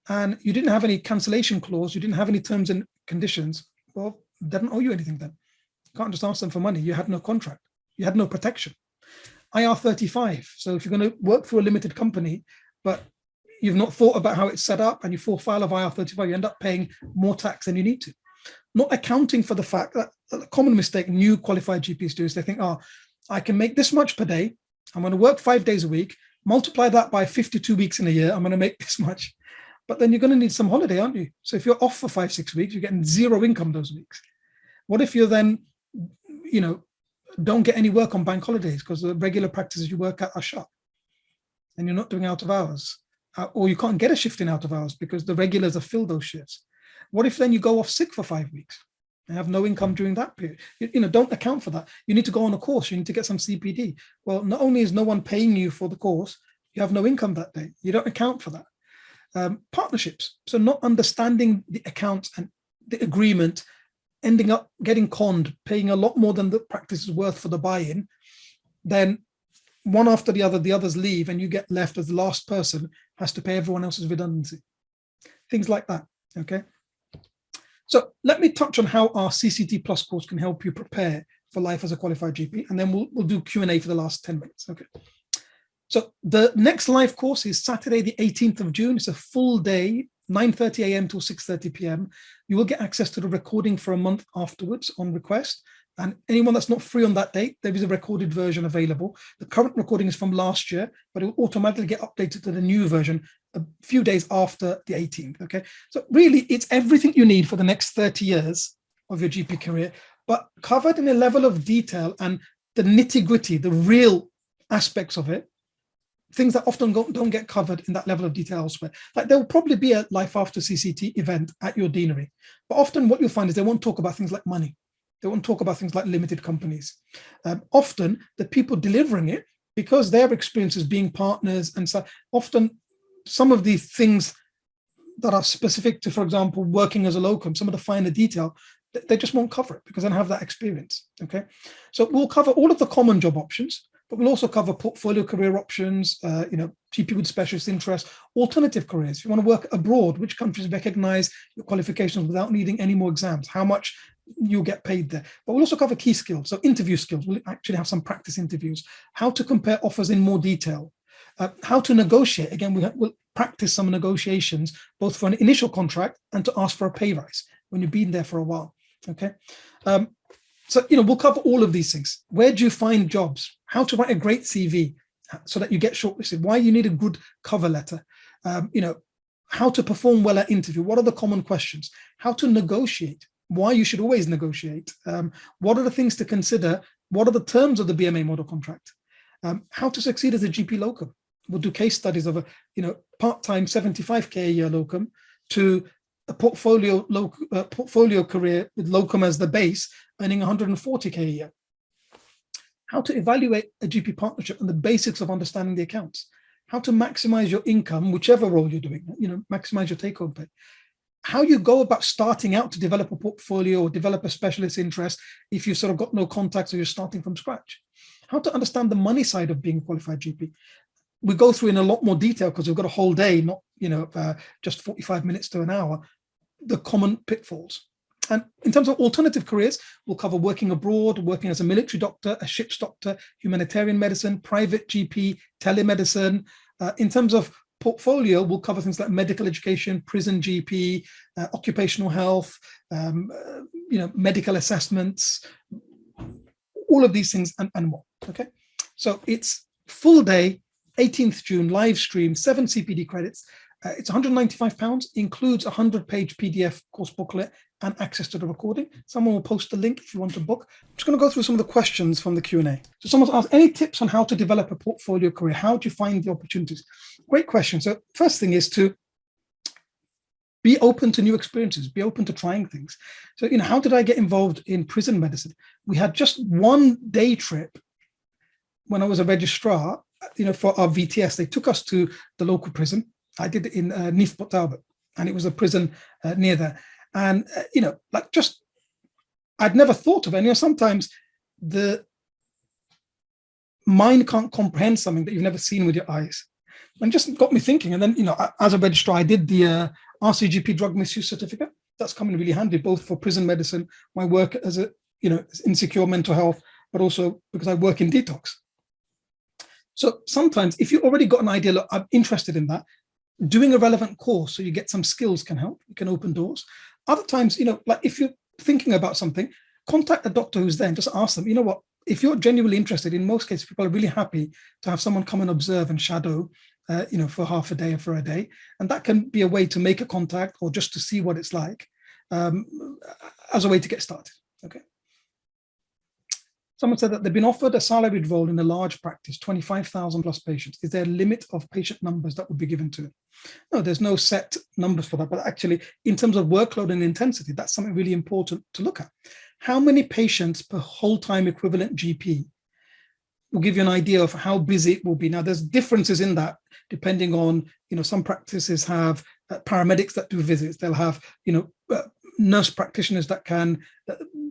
S1: And you didn't have any cancellation clause, you didn't have any terms and conditions. Well, they don't owe you anything then. You can't just ask them for money. You had no contract. You had no protection. IR35. So if you're going to work for a limited company, but you've not thought about how it's set up and you fall foul of IR35, you end up paying more tax than you need to. Not accounting for the fact that a common mistake new qualified GPs do is they think, oh, I can make this much per day. I'm going to work 5 days a week, multiply that by 52 weeks in a year. I'm going to make this much. But then you're going to need some holiday, aren't you? So if you're off for 5-6 weeks, you're getting zero income those weeks. What if you're then, don't get any work on bank holidays because the regular practices you work at are shut and you're not doing out of hours, or you can't get a shift in out of hours because the regulars have filled those shifts. What if then you go off sick for 5 weeks and have no income during that period? Don't account for that. You need to go on a course. You need to get some CPD. Well, not only is no one paying you for the course, you have no income that day. You don't account for that. Partnerships. So not understanding the accounts and the agreement, ending up getting conned, paying a lot more than the practice is worth for the buy-in, then one after the others leave and you get left as the last person, has to pay everyone else's redundancy. Things like that, okay? So let me touch on how our CCT Plus course can help you prepare for life as a qualified GP, and then we'll do Q&A for the last 10 minutes. Okay. So the next live course is Saturday, the 18th of June. It's a full day, 9:30 a.m. till 6:30 p.m. You will get access to the recording for a month afterwards on request. And anyone that's not free on that date, there is a recorded version available. The current recording is from last year, but it will automatically get updated to the new version a few days after the 18th. Okay. So really, it's everything you need for the next 30 years of your GP career, but covered in a level of detail and the nitty-gritty, the real aspects of it, things that often don't get covered in that level of detail elsewhere. Like there will probably be a Life After CCT event at your deanery, but often what you'll find is they won't talk about things like money. They won't talk about things like limited companies. Often the people delivering it, because their experiences being partners and so often some of these things that are specific to, for example, working as a locum, some of the finer detail, they just won't cover it because they don't have that experience. Okay, so we'll cover all of the common job options, but we'll also cover portfolio career options, GP with specialist interests, alternative careers. If you want to work abroad, which countries recognize your qualifications without needing any more exams, how much you'll get paid there. But we'll also cover key skills, so interview skills. We'll actually have some practice interviews, how to compare offers in more detail, how to negotiate. Again, we'll practice some negotiations, both for an initial contract and to ask for a pay rise when you've been there for a while. Okay. So, we'll cover all of these things. Where do you find jobs? How to write a great CV so that you get shortlisted? Why you need a good cover letter? How to perform well at interview? What are the common questions? How to negotiate? Why you should always negotiate? What are the things to consider? What are the terms of the BMA model contract? How to succeed as a GP locum? We'll do case studies of a part-time 75k a year locum to a portfolio career with locum as the base, earning 140k a year. How to evaluate a GP partnership on the basics of understanding the accounts. How to maximize your income, whichever role you're doing, maximize your take-home pay. How you go about starting out to develop a portfolio or develop a specialist interest if you've sort of got no contacts or you're starting from scratch. How to understand the money side of being a qualified GP. We go through in a lot more detail because we've got a whole day, not just 45 minutes to an hour, the common pitfalls. And in terms of alternative careers, we'll cover working abroad, working as a military doctor, a ship's doctor, humanitarian medicine, private GP, telemedicine. In terms of portfolio, we'll cover things like medical education, prison GP, occupational health, medical assessments, all of these things and more. Okay, so it's full day, 18th June, live stream, 7 CPD credits. It's £195, includes a 100-page PDF course booklet and access to the recording. Someone will post the link if you want to book. I'm just going to go through some of the questions from the Q&A. So someone's asked, any tips on how to develop a portfolio career? How do you find the opportunities? Great question. So first thing is to be open to new experiences, be open to trying things. So, how did I get involved in prison medicine? We had just one day trip when I was a registrar, for our VTS. They took us to the local prison. I did it in Neath Port Talbot, and it was a prison near there. And, I'd never thought of it. Sometimes the mind can't comprehend something that you've never seen with your eyes. And just got me thinking. And then, as a registrar, I did the RCGP drug misuse certificate. That's come in really handy, both for prison medicine, my work as insecure mental health, but also because I work in detox. So sometimes if you've already got an idea, look, I'm interested in that, doing a relevant course so you get some skills can help. You can open doors. Other times, if you're thinking about something, contact the doctor who's there and just ask them, if you're genuinely interested, in most cases, people are really happy to have someone come and observe and shadow, for half a day or for a day. And that can be a way to make a contact or just to see what it's like as a way to get started. Okay. Someone said that they've been offered a salaried role in a large practice, 25,000 plus patients. Is there a limit of patient numbers that would be given to it? No, there's no set numbers for that. But actually, in terms of workload and intensity, that's something really important to look at. How many patients per whole-time equivalent GP will give you an idea of how busy it will be. Now, there's differences in that depending on, some practices have paramedics that do visits. They'll have, nurse practitioners that can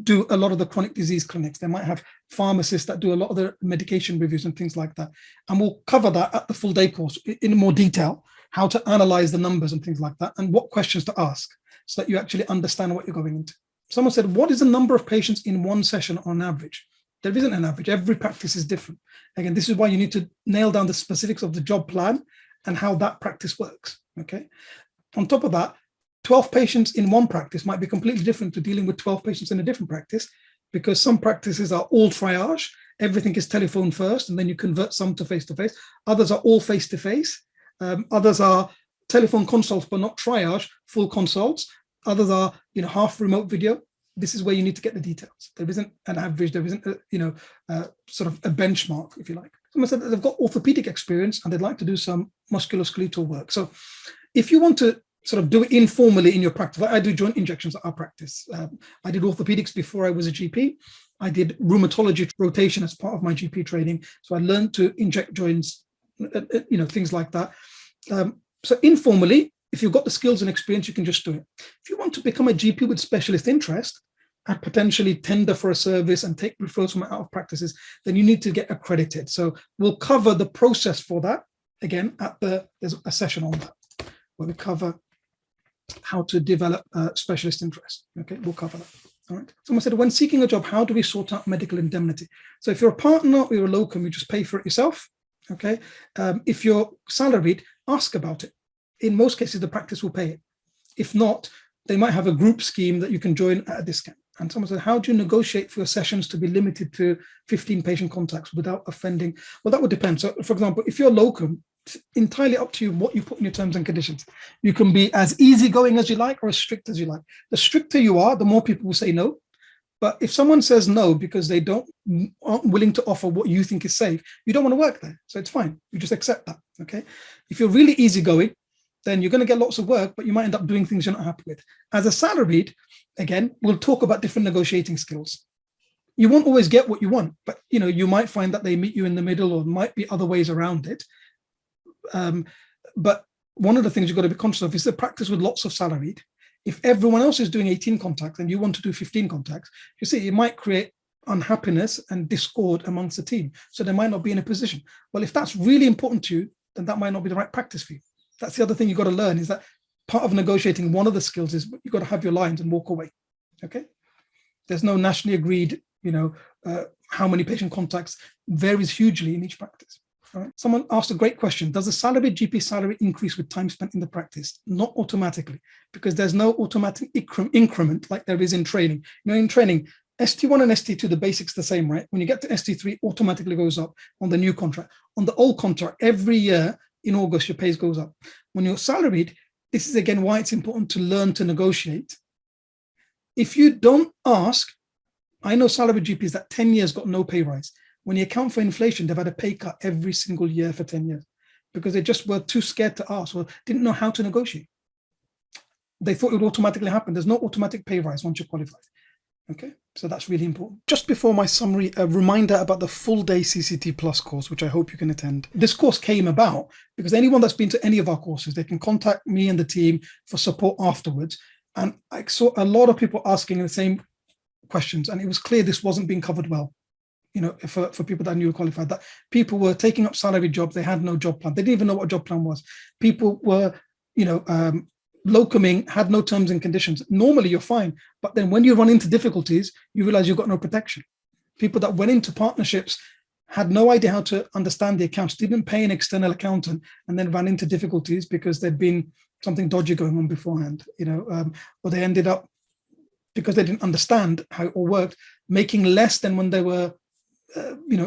S1: do a lot of the chronic disease clinics. They might have pharmacists that do a lot of the medication reviews and things like that. And we'll cover that at the full day course in more detail, how to analyze the numbers and things like that, and what questions to ask so that you actually understand what you're going into. Someone said, what is the number of patients in one session on average? There isn't an average. Every practice is different. Again, this is why you need to nail down the specifics of the job plan and how that practice works, okay? On top of that, 12 patients in one practice might be completely different to dealing with 12 patients in a different practice, because some practices are all triage, everything is telephone first, and then you convert some to face-to-face. Others are all face-to-face. Others are telephone consults, but not triage, full consults. Others are, half remote video. This is where you need to get the details. There isn't an average, there isn't, sort of a benchmark, if you like. Someone said that they've got orthopedic experience and they'd like to do some musculoskeletal work. So if you want to sort of do it informally in your practice, like I do joint injections at our practice. I did orthopedics before I was a GP. I did rheumatology rotation as part of my GP training. So I learned to inject joints, things like that. So informally, if you've got the skills and experience, you can just do it. If you want to become a GP with specialist interest and potentially tender for a service and take referrals from out of practices, then you need to get accredited. So we'll cover the process for that. Again, there's a session on that where we cover how to develop specialist interest. Okay, we'll cover that. All right. Someone said, when seeking a job, how do we sort out medical indemnity? So if you're a partner or you're a locum, you just pay for it yourself. Okay. If you're salaried, ask about it. In most cases, the practice will pay it. If not, they might have a group scheme that you can join at a discount. And someone said, how do you negotiate for your sessions to be limited to 15 patient contacts without offending? Well, that would depend. So for example, if you're locum, it's entirely up to you what you put in your terms and conditions. You can be as easygoing as you like or as strict as you like. The stricter you are, the more people will say no. But if someone says no because they aren't willing to offer what you think is safe, you don't want to work there. So it's fine. You just accept that. Okay. If you're really easygoing, then you're going to get lots of work, but you might end up doing things you're not happy with. As a salaried, again, we'll talk about different negotiating skills. You won't always get what you want, but you might find that they meet you in the middle, or might be other ways around it. But one of the things you've got to be conscious of is the practice with lots of salaried. If everyone else is doing 18 contacts and you want to do 15 contacts, you see, it might create unhappiness and discord amongst the team. So they might not be in a position. Well, if that's really important to you, then that might not be the right practice for you. That's the other thing you've got to learn, is that part of negotiating, one of the skills is you've got to have your lines and walk away. Okay. There's no nationally agreed, how many patient contacts varies hugely in each practice. All right. Someone asked a great question. Does the salaried GP salary increase with time spent in the practice? Not automatically, because there's no automatic increment like there is in training. In training, ST1 and ST2, the basics the same, right? When you get to ST3, automatically goes up on the new contract. On the old contract, every year in August, your pay goes up. When you're salaried, this is again why it's important to learn to negotiate. If you don't ask, I know salaried GPs that 10 years got no pay rise. When you account for inflation, they've had a pay cut every single year for 10 years because they just were too scared to ask or didn't know how to negotiate. They thought it would automatically happen. There's no automatic pay rise once you're qualified. Okay, so that's really important. Just before my summary, a reminder about the full day CCT Plus course, which I hope you can attend. This course came about because anyone that's been to any of our courses, they can contact me and the team for support afterwards. And I saw a lot of people asking the same questions, and it was clear this wasn't being covered well. For people that are newly qualified, that people were taking up salary jobs, they had no job plan. They didn't even know what a job plan was. People were, locuming, had no terms and conditions. Normally you're fine, but then when you run into difficulties, you realize you've got no protection. People that went into partnerships had no idea how to understand the accounts, didn't pay an external accountant, and then ran into difficulties because there'd been something dodgy going on beforehand, or they ended up, because they didn't understand how it all worked, making less than when they were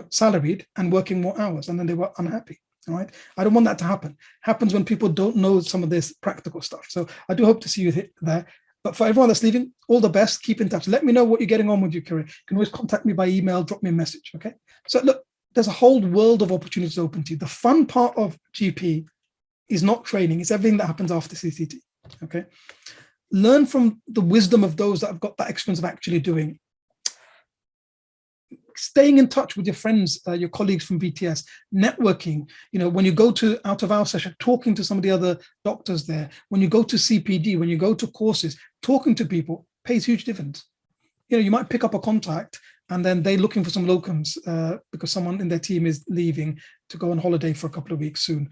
S1: salaried and working more hours, and then they were unhappy. All right. I don't want that to happen. Happens when people don't know some of this practical stuff. So I do hope to see you there. But for everyone that's leaving, all the best. Keep in touch. Let me know what you're getting on with your career. You can always contact me by email, drop me a message. Okay. So look, there's a whole world of opportunities open to you. The fun part of GP is not training. It's everything that happens after CCT. Okay. Learn from the wisdom of those that have got that experience of actually doing it. Staying in touch with your friends, your colleagues from BTS, networking, when you go to out of our session, talking to some of the other doctors there, when you go to CPD, when you go to courses, talking to people pays huge dividends. You might pick up a contact and then they're looking for some locums because someone in their team is leaving to go on holiday for a couple of weeks soon.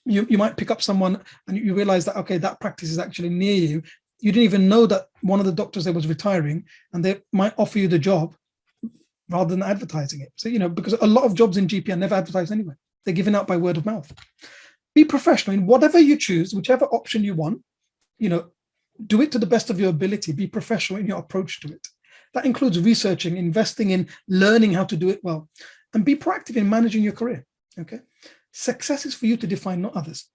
S1: You might pick up someone and you realize that, okay, that practice is actually near you. You didn't even know that one of the doctors there was retiring, and they might offer you the job rather than advertising it. So, because a lot of jobs in GP are never advertised anyway. They're given out by word of mouth. Be professional in whatever you choose, whichever option you want, do it to the best of your ability. Be professional in your approach to it. That includes researching, investing in learning how to do it well, and be proactive in managing your career. Okay. Success is for you to define, not others.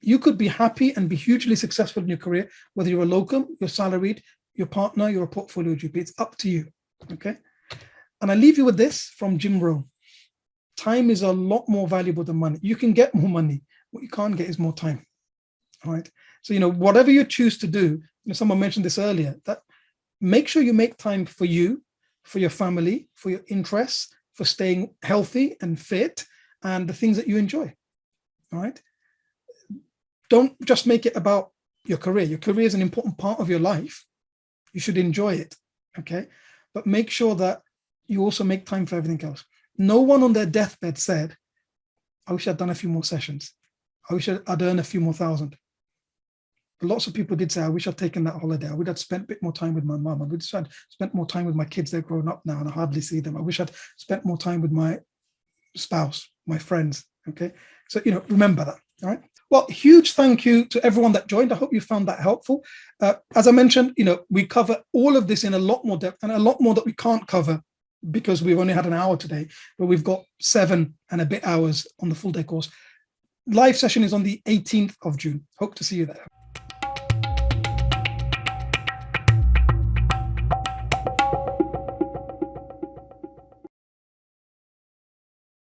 S1: You could be happy and be hugely successful in your career, whether you're a locum, you're salaried, your partner, you're a portfolio GP. It's up to you. Okay. And I leave you with this from Jim Rohn. Time is a lot more valuable than money. You can get more money. What you can't get is more time. All right. So, whatever you choose to do, someone mentioned this earlier, that make sure you make time for you, for your family, for your interests, for staying healthy and fit, and the things that you enjoy. All right. Don't just make it about your career. Your career is an important part of your life. You should enjoy it. Okay. But make sure that you also make time for everything else. No one on their deathbed said, I wish I'd done a few more sessions. I wish I'd earned a few more thousand. Lots of people did say, I wish I'd taken that holiday. I would have spent a bit more time with my mum. I would have spent more time with my kids. They're grown up now and I hardly see them. I wish I'd spent more time with my spouse, my friends. Okay. So, remember that. All right. Well, huge thank you to everyone that joined. I hope you found that helpful. As I mentioned, we cover all of this in a lot more depth and a lot more that we can't cover because we've only had an hour today, but we've got 7 and a bit hours on the full day course. Live session is on the 18th of June. Hope to see you there.